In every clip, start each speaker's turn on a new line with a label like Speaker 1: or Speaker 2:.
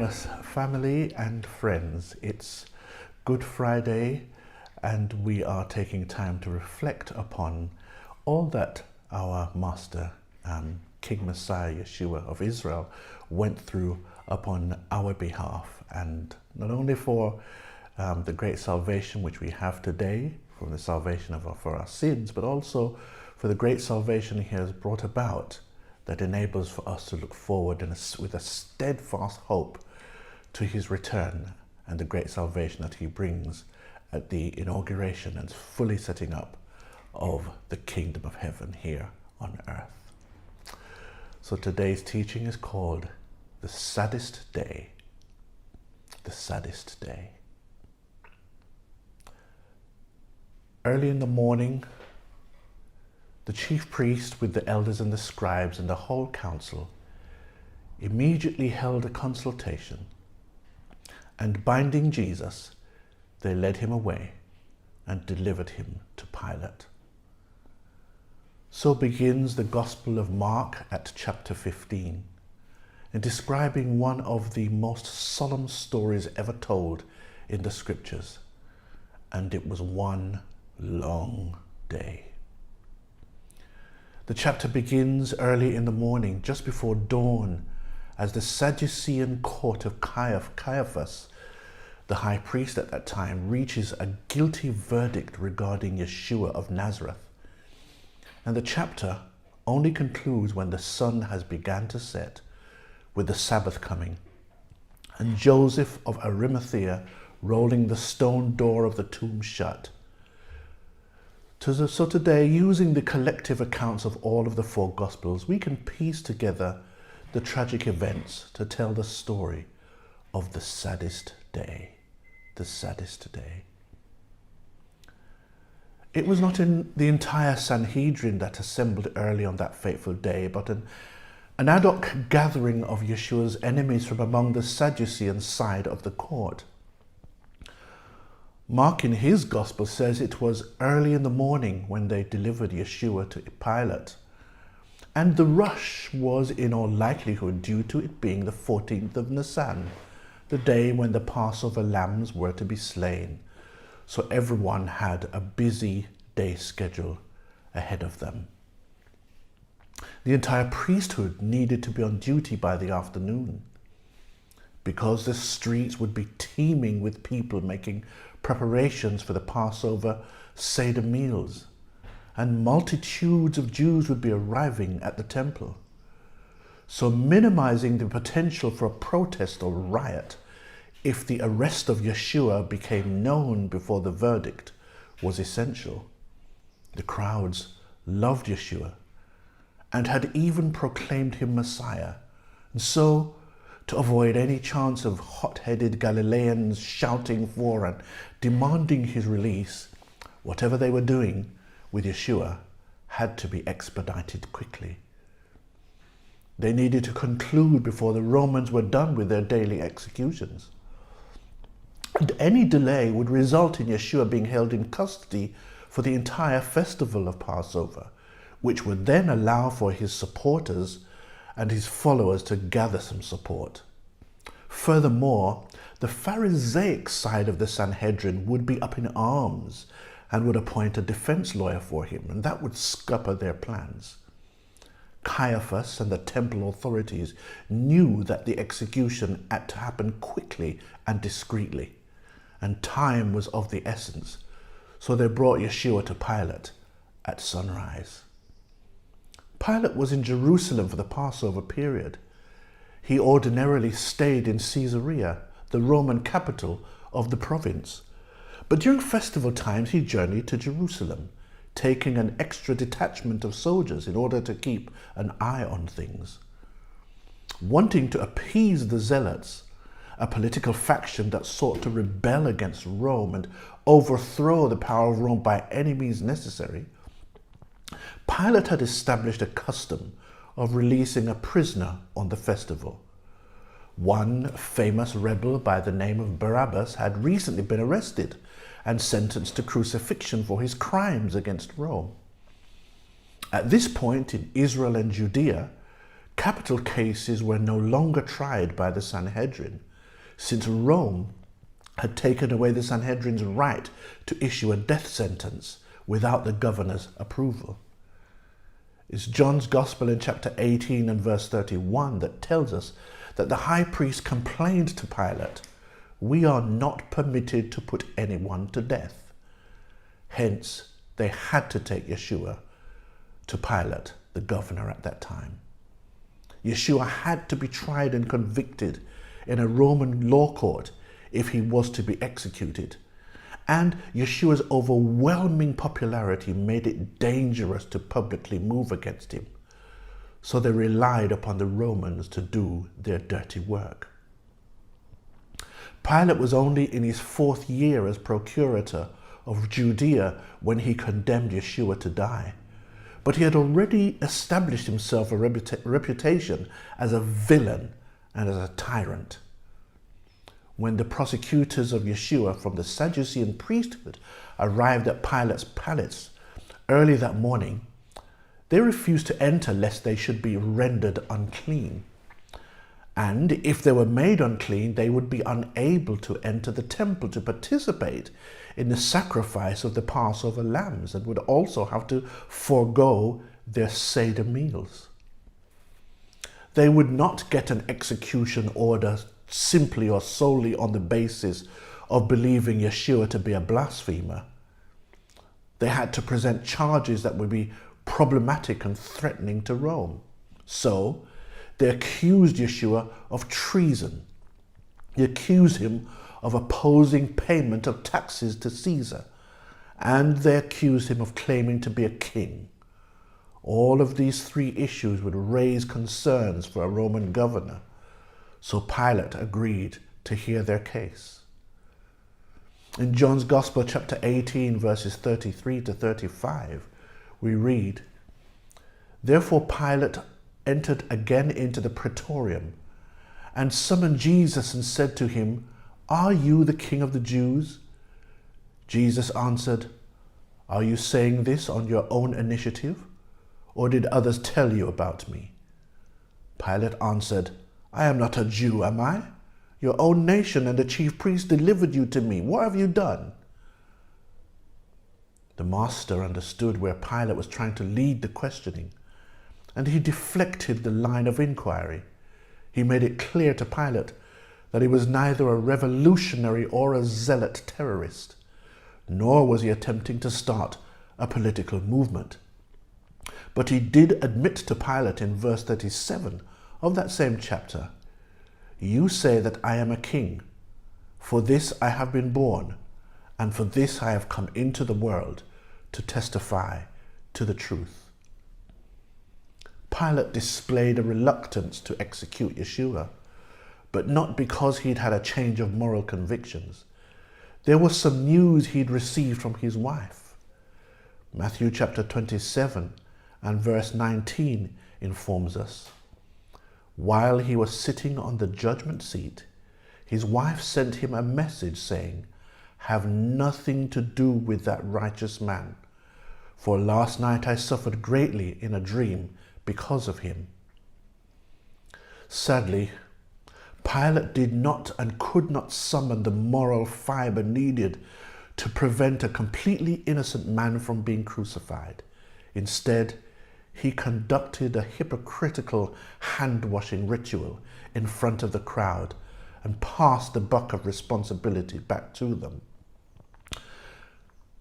Speaker 1: Epainos family and friends, it's Good Friday and we are taking time to reflect upon all that our Master, King Messiah Yeshua of Israel went through upon our behalf, and not only for the great salvation which we have today, from the salvation for our sins, but also for the great salvation he has brought about that enables for us to look forward with a steadfast hope to his return and the great salvation that he brings at the inauguration and fully setting up of the kingdom of heaven here on earth. So today's teaching is called the Saddest Day. The Saddest Day. Early in the morning, the chief priest with the elders and the scribes and the whole council immediately held a consultation, and binding Jesus, they led him away and delivered him to Pilate. So begins the Gospel of Mark at chapter 15, in describing one of the most solemn stories ever told in the scriptures, and it was one long day. The chapter begins early in the morning, just before dawn, as the Sadducean court of Caiaphas, the high priest at that time, reaches a guilty verdict regarding Yeshua of Nazareth. And the chapter only concludes when the sun has begun to set, with the Sabbath coming, and Joseph of Arimathea rolling the stone door of the tomb shut. So today, using the collective accounts of all of the four Gospels, we can piece together the tragic events to tell the story of the saddest day. The saddest day. It was not in the entire Sanhedrin that assembled early on that fateful day, but an ad hoc gathering of Yeshua's enemies from among the Sadducean side of the court. Mark in his gospel says it was early in the morning when they delivered Yeshua to Pilate, and the rush was in all likelihood due to it being the 14th of Nisan, the day when the Passover lambs were to be slain. So everyone had a busy day schedule ahead of them. The entire priesthood needed to be on duty by the afternoon, because the streets would be teeming with people making preparations for the Passover Seder meals, and multitudes of Jews would be arriving at the temple. So minimizing the potential for a protest or riot if the arrest of Yeshua became known before the verdict was essential. The crowds loved Yeshua and had even proclaimed him Messiah, and so, to avoid any chance of hot-headed Galileans shouting for and demanding his release, whatever they were doing with Yeshua had to be expedited quickly. They needed to conclude before the Romans were done with their daily executions. And any delay would result in Yeshua being held in custody for the entire festival of Passover, which would then allow for his supporters and his followers to gather some support. Furthermore, the Pharisaic side of the Sanhedrin would be up in arms and would appoint a defense lawyer for him, and that would scupper their plans. Caiaphas and the temple authorities knew that the execution had to happen quickly and discreetly, and time was of the essence, so they brought Yeshua to Pilate at sunrise. Pilate was in Jerusalem for the Passover period. He ordinarily stayed in Caesarea, the Roman capital of the province. But during festival times, he journeyed to Jerusalem, taking an extra detachment of soldiers in order to keep an eye on things. Wanting to appease the Zealots, a political faction that sought to rebel against Rome and overthrow the power of Rome by any means necessary, Pilate had established a custom of releasing a prisoner on the festival. One famous rebel by the name of Barabbas had recently been arrested and sentenced to crucifixion for his crimes against Rome. At this point in Israel and Judea, capital cases were no longer tried by the Sanhedrin, since Rome had taken away the Sanhedrin's right to issue a death sentence without the governor's approval. It's John's Gospel in chapter 18 and verse 31 that tells us that the high priest complained to Pilate, "We are not permitted to put anyone to death." Hence, they had to take Yeshua to Pilate, the governor at that time. Yeshua had to be tried and convicted in a Roman law court if he was to be executed. And Yeshua's overwhelming popularity made it dangerous to publicly move against him. So they relied upon the Romans to do their dirty work. Pilate was only in his 4th year as procurator of Judea when he condemned Yeshua to die. But he had already established himself a reputation as a villain and as a tyrant. When the prosecutors of Yeshua from the Sadducean priesthood arrived at Pilate's palace early that morning, they refused to enter lest they should be rendered unclean. And if they were made unclean, they would be unable to enter the temple to participate in the sacrifice of the Passover lambs, and would also have to forego their Seder meals. They would not get an execution order simply or solely on the basis of believing Yeshua to be a blasphemer. They had to present charges that would be problematic and threatening to Rome. So they accused Yeshua of treason. They accused him of opposing payment of taxes to Caesar, and they accused him of claiming to be a king. All of these 3 issues would raise concerns for a Roman governor, so Pilate agreed to hear their case. In John's Gospel, chapter 18, verses 33 to 35, we read, "Therefore Pilate entered again into the praetorium and summoned Jesus and said to him, 'Are you the King of the Jews?' Jesus answered, 'Are you saying this on your own initiative, or did others tell you about me?' Pilate answered, 'I am not a Jew, am I? Your own nation and the chief priests delivered you to me. What have you done?' The master understood where Pilate was trying to lead the questioning, and he deflected the line of inquiry. He made it clear to Pilate that he was neither a revolutionary or a zealot terrorist, nor was he attempting to start a political movement. But he did admit to Pilate in verse 37 of that same chapter, "You say that I am a king. For this I have been born, and for this I have come into the world, to testify to the truth." Pilate displayed a reluctance to execute Yeshua, but not because he'd had a change of moral convictions. There was some news he'd received from his wife. Matthew chapter 27 and verse 19 informs us, "While he was sitting on the judgment seat, his wife sent him a message saying, 'Have nothing to do with that righteous man, for last night I suffered greatly in a dream because of him.'" Sadly, Pilate did not and could not summon the moral fiber needed to prevent a completely innocent man from being crucified. Instead, he conducted a hypocritical hand-washing ritual in front of the crowd and passed the buck of responsibility back to them.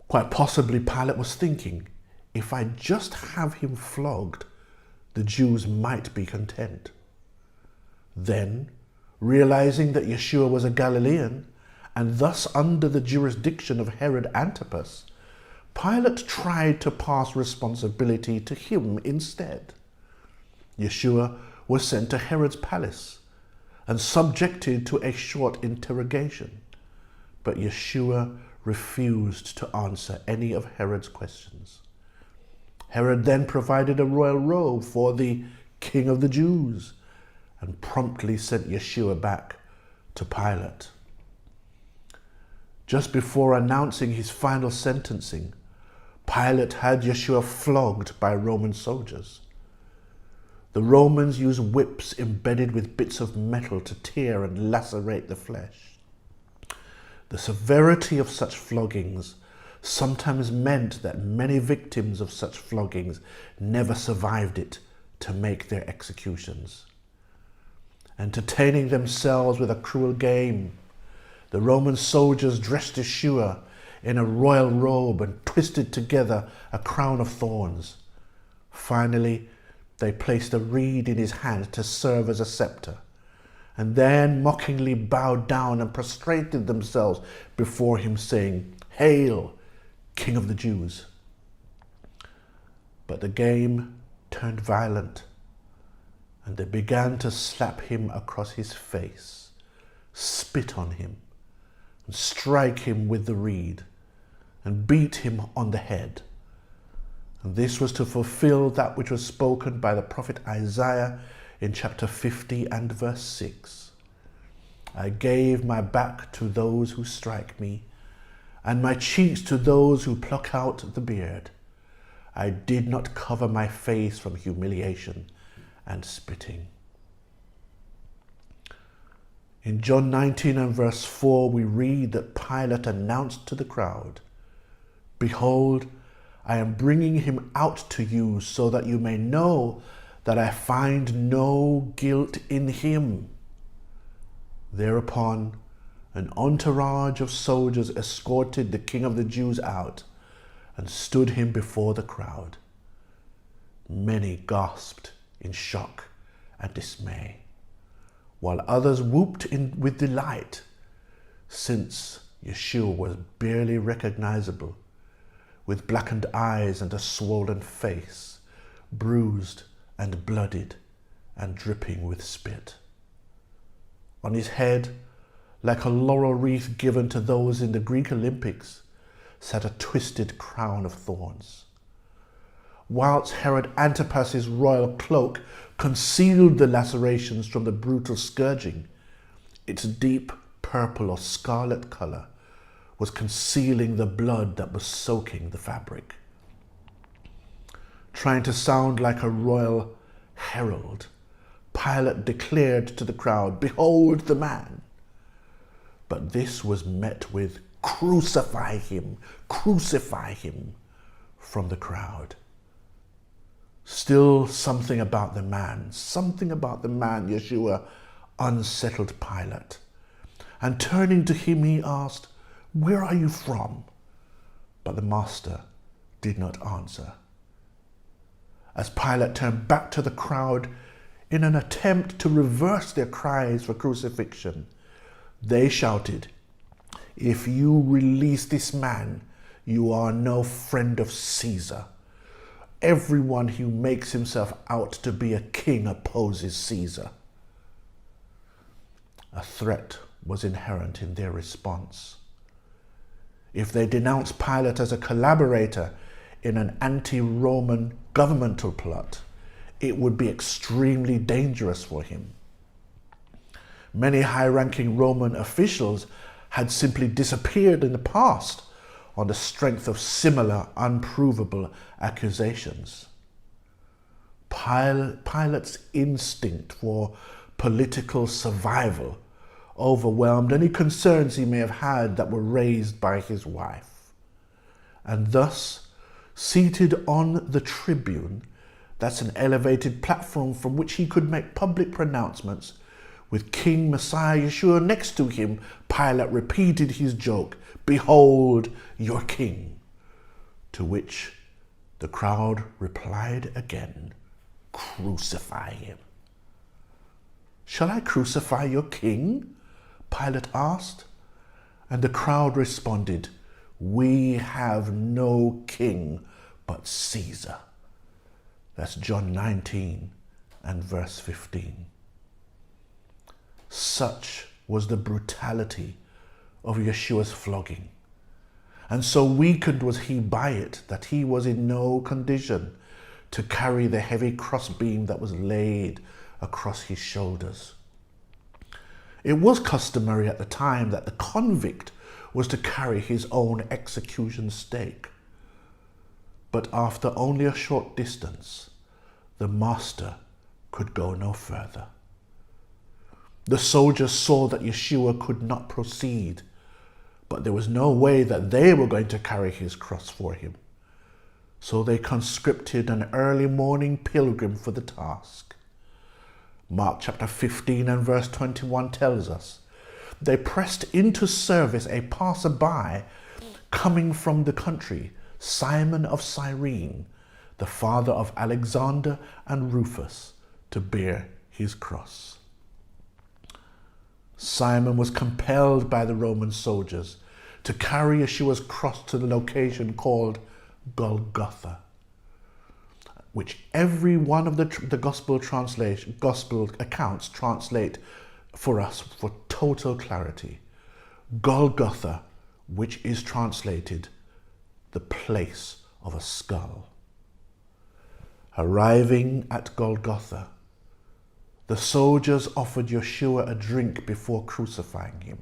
Speaker 1: Quite possibly, Pilate was thinking, if I just have him flogged, the Jews might be content. Then, realizing that Yeshua was a Galilean and thus under the jurisdiction of Herod Antipas, Pilate tried to pass responsibility to him instead. Yeshua was sent to Herod's palace and subjected to a short interrogation, but Yeshua refused to answer any of Herod's questions. Herod then provided a royal robe for the King of the Jews and promptly sent Yeshua back to Pilate. Just before announcing his final sentencing, Pilate had Yeshua flogged by Roman soldiers. The Romans used whips embedded with bits of metal to tear and lacerate the flesh. The severity of such floggings sometimes meant that many victims of such floggings never survived it to make their executions. Entertaining themselves with a cruel game, the Roman soldiers dressed Yeshua in a royal robe and twisted together a crown of thorns. Finally, they placed a reed in his hand to serve as a scepter, and then mockingly bowed down and prostrated themselves before him, saying, "Hail, King of the Jews." But the game turned violent, and they began to slap him across his face, spit on him, and strike him with the reed, and beat him on the head. And this was to fulfill that which was spoken by the prophet Isaiah in chapter 50 and verse 6. "I gave my back to those who strike me, and my cheeks to those who pluck out the beard. I did not cover my face from humiliation and spitting." In John 19 and verse 4, we read that Pilate announced to the crowd, "Behold, I am bringing him out to you so that you may know that I find no guilt in him." Thereupon, an entourage of soldiers escorted the King of the Jews out and stood him before the crowd. Many gasped in shock and dismay, while others whooped with delight, since Yeshua was barely recognizable, with blackened eyes and a swollen face, bruised and bloodied and dripping with spit. On his head, like a laurel wreath given to those in the Greek Olympics, sat a twisted crown of thorns. Whilst Herod Antipas's royal cloak concealed the lacerations from the brutal scourging, its deep purple or scarlet color was concealing the blood that was soaking the fabric. Trying to sound like a royal herald, Pilate declared to the crowd, "Behold the man." But this was met with, "Crucify him, crucify him," from the crowd. Still something about the man, Yeshua, unsettled Pilate. And turning to him, he asked, "Where are you from?" But the master did not answer. As Pilate turned back to the crowd in an attempt to reverse their cries for crucifixion, they shouted, "If you release this man, you are no friend of Caesar. Everyone who makes himself out to be a king opposes Caesar." A threat was inherent in their response. If they denounced Pilate as a collaborator in an anti-Roman governmental plot, it would be extremely dangerous for him. Many high-ranking Roman officials had simply disappeared in the past on the strength of similar unprovable accusations. Pilate's instinct for political survival overwhelmed any concerns he may have had that were raised by his wife. And thus, seated on the tribune, that's an elevated platform from which he could make public pronouncements, with King Messiah Yeshua next to him, Pilate repeated his joke, "Behold your king," to which the crowd replied again, "Crucify him." "Shall I crucify your king?" Pilate asked. And the crowd responded, "We have no king but Caesar." That's John 19 and verse 15. Such was the brutality of Yeshua's flogging. And so weakened was he by it that he was in no condition to carry the heavy crossbeam that was laid across his shoulders. It was customary at the time that the convict was to carry his own execution stake. But after only a short distance, the master could go no further. The soldiers saw that Yeshua could not proceed, but there was no way that they were going to carry his cross for him. So they conscripted an early morning pilgrim for the task. Mark chapter 15 and verse 21 tells us, they pressed into service a passerby coming from the country, Simon of Cyrene, the father of Alexander and Rufus, to bear his cross. Simon was compelled by the Roman soldiers to carry Yeshua's cross to the location called Golgotha, which every one of the gospel accounts translate for us for total clarity. Golgotha, which is translated the place of a skull. Arriving at Golgotha, the soldiers offered Yeshua a drink before crucifying him.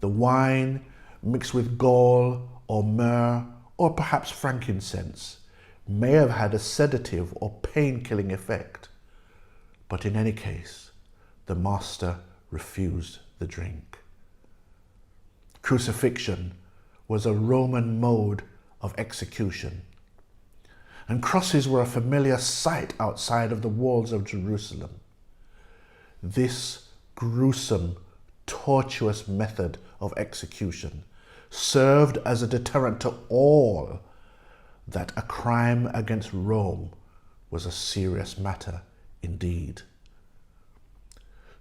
Speaker 1: The wine, mixed with gall or myrrh or perhaps frankincense, may have had a sedative or pain-killing effect, but in any case, the master refused the drink. Crucifixion was a Roman mode of execution, and crosses were a familiar sight outside of the walls of Jerusalem. This gruesome, tortuous method of execution served as a deterrent to all that a crime against Rome was a serious matter indeed.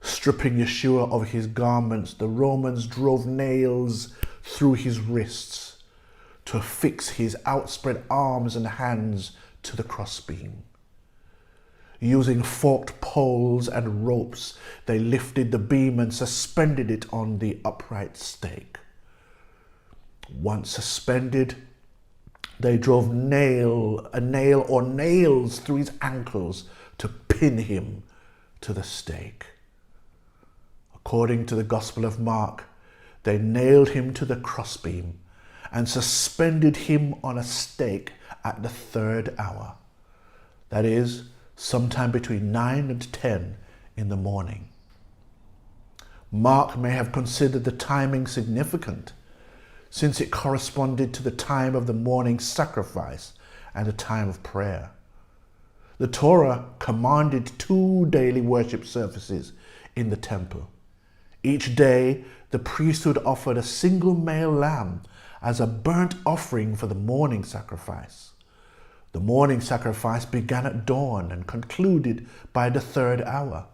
Speaker 1: Stripping Yeshua of his garments, the Romans drove nails through his wrists to affix his outspread arms and hands to the crossbeam. Using forked poles and ropes, they lifted the beam and suspended it on the upright stake. Once suspended, they drove a nail or nails through his ankles to pin him to the stake. According to the Gospel of Mark, they nailed him to the crossbeam and suspended him on a stake at the 3rd hour. That is, sometime between 9 and 10 in the morning. Mark may have considered the timing significant, since it corresponded to the time of the morning sacrifice and the time of prayer. The Torah commanded 2 daily worship services in the temple. Each day, the priesthood offered a single male lamb as a burnt offering for the morning sacrifice. The morning sacrifice began at dawn and concluded by the 3rd hour.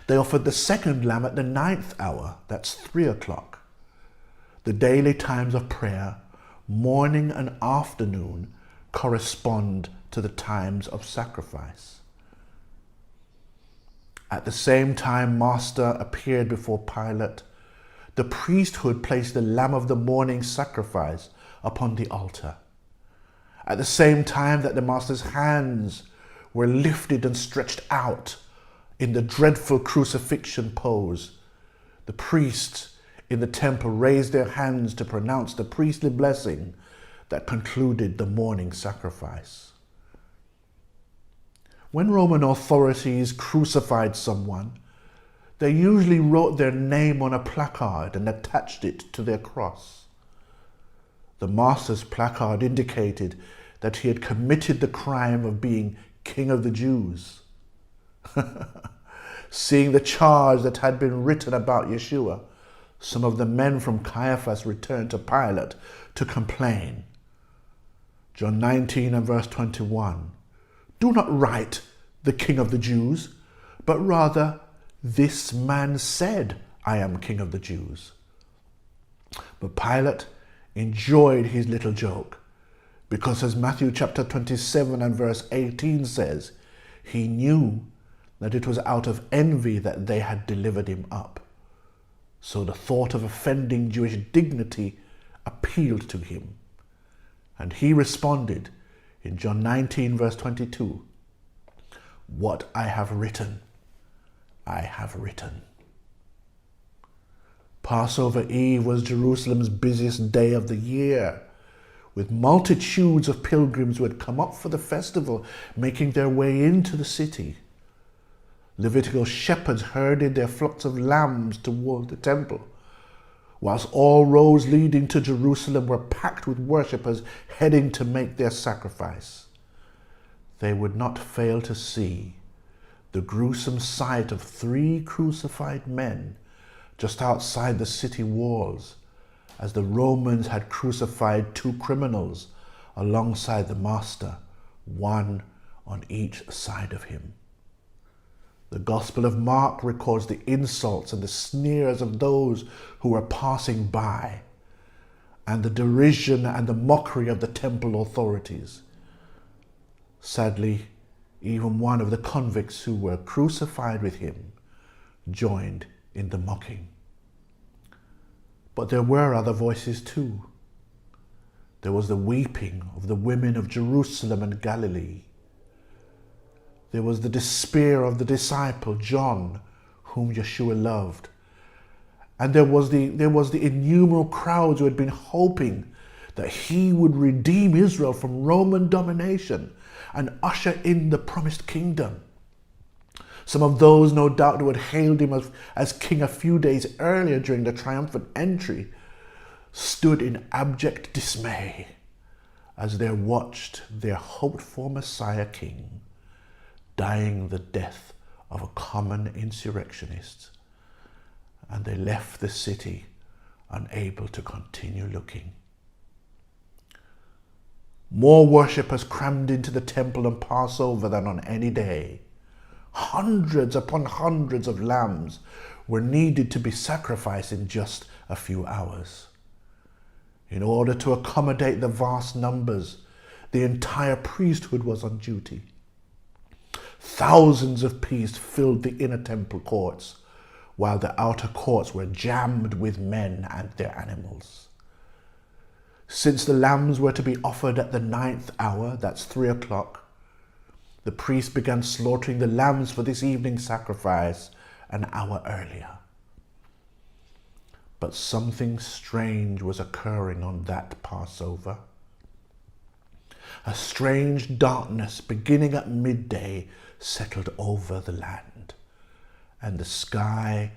Speaker 1: They offered the second lamb at the 9th hour, that's 3 o'clock. The daily times of prayer, morning and afternoon, correspond to the times of sacrifice. At the same time Master appeared before Pilate, the priesthood placed the lamb of the morning sacrifice upon the altar. At the same time that the Master's hands were lifted and stretched out in the dreadful crucifixion pose, the priests in the temple raised their hands to pronounce the priestly blessing that concluded the morning sacrifice. When Roman authorities crucified someone, they usually wrote their name on a placard and attached it to their cross. The Master's placard indicated that he had committed the crime of being King of the Jews. Seeing the charge that had been written about Yeshua, some of the men from Caiaphas returned to Pilate to complain. John 19 and verse 21. Do not write the King of the Jews, but rather, this man said, I am King of the Jews. But Pilate enjoyed his little joke, because as Matthew chapter 27 and verse 18 says, he knew that it was out of envy that they had delivered him up. So the thought of offending Jewish dignity appealed to him. And he responded in John 19 verse 22, what I have written, I have written. Passover Eve was Jerusalem's busiest day of the year, with multitudes of pilgrims who had come up for the festival making their way into the city. Levitical shepherds herded their flocks of lambs toward the temple, whilst all roads leading to Jerusalem were packed with worshippers heading to make their sacrifice. They would not fail to see the gruesome sight of 3 crucified men just outside the city walls, as the Romans had crucified 2 criminals alongside the Master, one on each side of him. The Gospel of Mark records the insults and the sneers of those who were passing by, and the derision and the mockery of the temple authorities. Sadly, even one of the convicts who were crucified with him joined in the mocking. But there were other voices too. There was the weeping of the women of Jerusalem and Galilee. There was the despair of the disciple John, whom Yeshua loved. And there was the innumerable crowds who had been hoping that he would redeem Israel from Roman domination and usher in the promised kingdom. Some of those, no doubt, who had hailed him as king a few days earlier during the triumphant entry, stood in abject dismay as they watched their hoped-for Messiah king dying the death of a common insurrectionist, and they left the city unable to continue looking. More worshippers crammed into the temple on Passover than on any day. Hundreds upon hundreds of lambs were needed to be sacrificed in just a few hours. In order to accommodate the vast numbers, the entire priesthood was on duty. Thousands of priests filled the inner temple courts, while the outer courts were jammed with men and their animals. Since the lambs were to be offered at the 9th hour, that's 3 o'clock, the priests began slaughtering the lambs for this evening's sacrifice an hour earlier. But something strange was occurring on that Passover. A strange darkness beginning at midday settled over the land, and the sky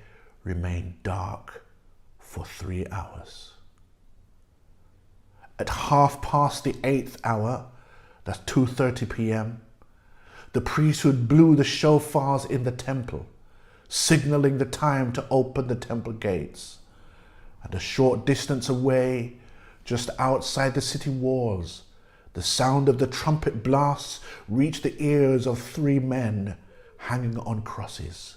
Speaker 1: remained dark for 3 hours. At 8:30 hour, that's 2:30 p.m., the priesthood blew the shofars in the temple, signaling the time to open the temple gates. And a short distance away, just outside the city walls, the sound of the trumpet blasts reached the ears of 3 men hanging on crosses.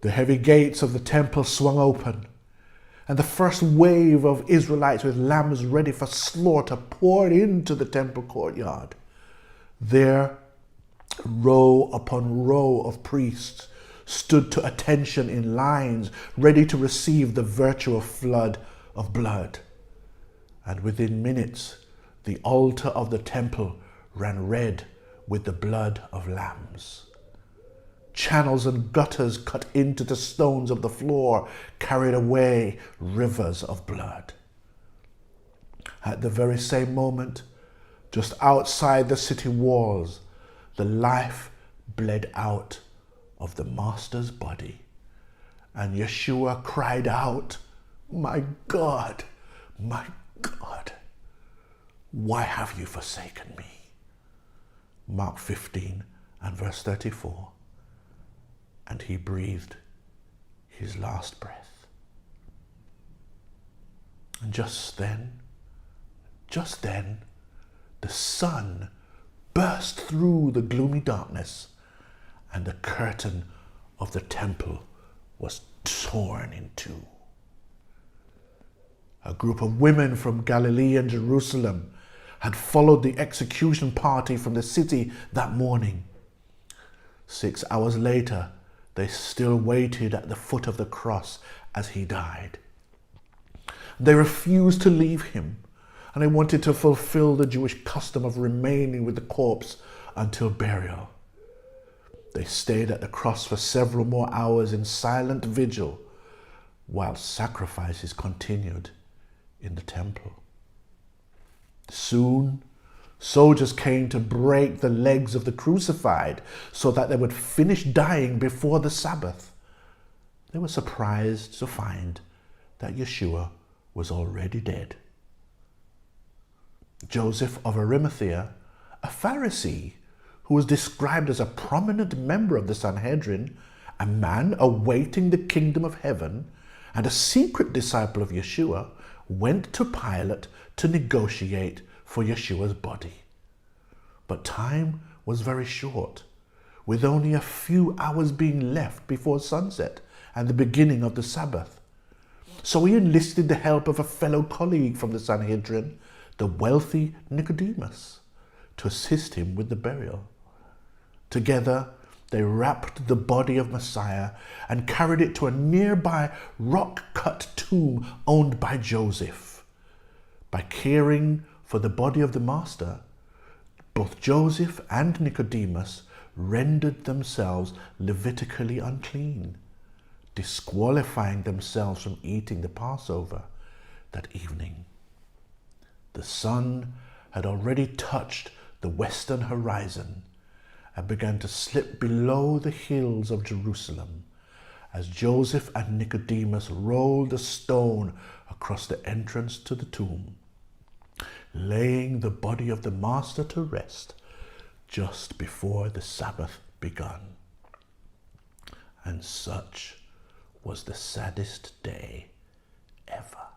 Speaker 1: The heavy gates of the temple swung open, and the first wave of Israelites with lambs ready for slaughter poured into the temple courtyard. There, row upon row of priests stood to attention in lines, ready to receive the virtual flood of blood. And within minutes, the altar of the temple ran red with the blood of lambs. Channels and gutters cut into the stones of the floor carried away rivers of blood. At the very same moment, just outside the city walls, the life bled out of the Master's body, and Yeshua cried out, my God, why have you forsaken me?" Mark 15 and verse 34. And he breathed his last breath. And just then, the sun burst through the gloomy darkness, and the curtain of the temple was torn in two. A group of women from Galilee and Jerusalem had followed the execution party from the city that morning. 6 hours later, they still waited at the foot of the cross as he died. They refused to leave him, and they wanted to fulfill the Jewish custom of remaining with the corpse until burial. They stayed at the cross for several more hours in silent vigil while sacrifices continued in the temple. Soon, Soldiers came to break the legs of the crucified so that they would finish dying before the Sabbath. They were surprised to find that Yeshua was already dead. Joseph of Arimathea, a Pharisee who was described as a prominent member of the Sanhedrin, a man awaiting the kingdom of heaven, and a secret disciple of Yeshua, went to Pilate to negotiate for Yeshua's body. But time was very short, with only a few hours being left before sunset and the beginning of the Sabbath. So he enlisted the help of a fellow colleague from the Sanhedrin, the wealthy Nicodemus, to assist him with the burial. Together, they wrapped the body of Messiah and carried it to a nearby rock-cut tomb owned by Joseph. By caring for the body of the Master, both Joseph and Nicodemus rendered themselves Levitically unclean, disqualifying themselves from eating the Passover that evening. The sun had already touched the western horizon and began to slip below the hills of Jerusalem as Joseph and Nicodemus rolled a stone across the entrance to the tomb, laying the body of the Master to rest just before the Sabbath begun. And such was the saddest day ever.